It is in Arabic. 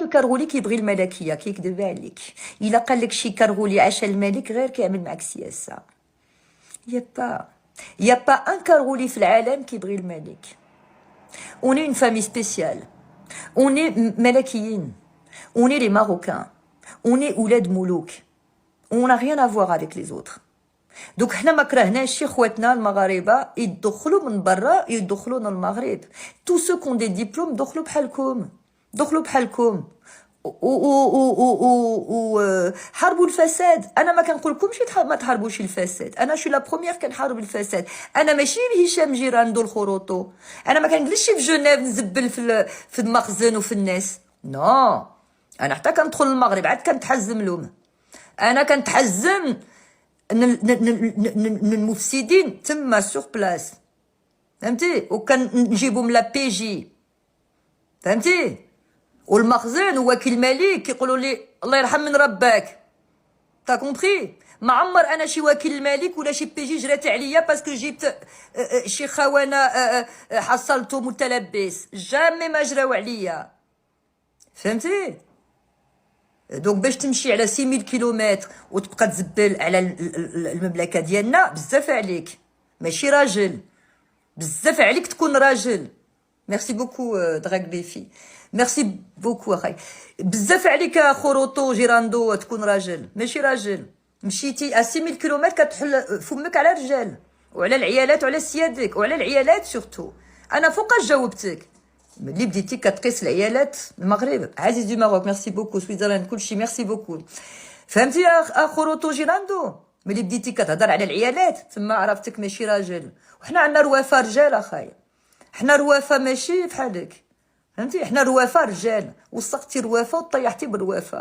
كرغولي كيبغي الملكيه كيكذب عليك. الا قال لك شي كرغولي عاش الملك غير كيعمل معك سياسه. يا با ان كرغولي في العالم كيبغي الملك. اوني اون فامي سبيسيال، اوني ملكيين، اوني لي ماروكان، اوني اولاد ملوك، اون ريان افوار افيك لي زوتر. دوك حنا ما كرهناش خواتنا المغاربه يدخلوا من برا يدخلوا للمغرب. تو سو كون دي ديبلوم دخلوا بحالكم حاربوا الفساد. انا ما كنقولكمش ما تحاربوش الفساد، انا شو لا بروميير كنحارب الفساد. انا ماشي هشام جيراندو الخروطو، انا ما كنجلسش في جنيف نزبل في المخزن وفي الناس. نو، انا حتى كندخل المغرب عاد كنتحزم لهم. انا كنتحزم المفسدين تما سوغ بلاص، فهمتي؟ وكنجيبهم لا بي جي، فهمتي؟ والمخزن ووكيل الملك كيقولوا لي الله يرحم من رباك. تا كومبري؟ ما عمر انا شي وكيل الملك ولا شي بي جي جرات عليا باسكو جبت شي خوانه حصلتهم متلبس، جامي ما جراو عليا، فهمتي؟ دونك باش تمشي على 6000 كيلومتر وتبقى تزبل على المملكه ديالنا، بزاف عليك، ماشي راجل، بزاف عليك تكون راجل. ميرسي بوكو دراك بيفي، ميرسي بوكو اخاي. بزاف عليك خروطو جيراندو تكون راجل، ماشي راجل. مشيتي 6000 كيلومتر كتحل فمك على الرجال وعلى العيالات وعلى سيادك وعلى العيالات سورتو. انا فوقاش جاوبتك؟ اللي بديتي كتقيس العيالات المغرب. عزيز دو ماروك ميرسي بوكو، سويسرلاند كلشي ميرسي بوكو. فهمتي يا خروطو جيراندو؟ ملي بديتي كتهضر على العيالات تما عرفتك ماشي راجل. وحنا عندنا روافه رجال اخايا، حنا روافه ماشي بحالك، فهمتي؟ حنا روافه رجال، وسقتي روافه وطيحتي بالروافه.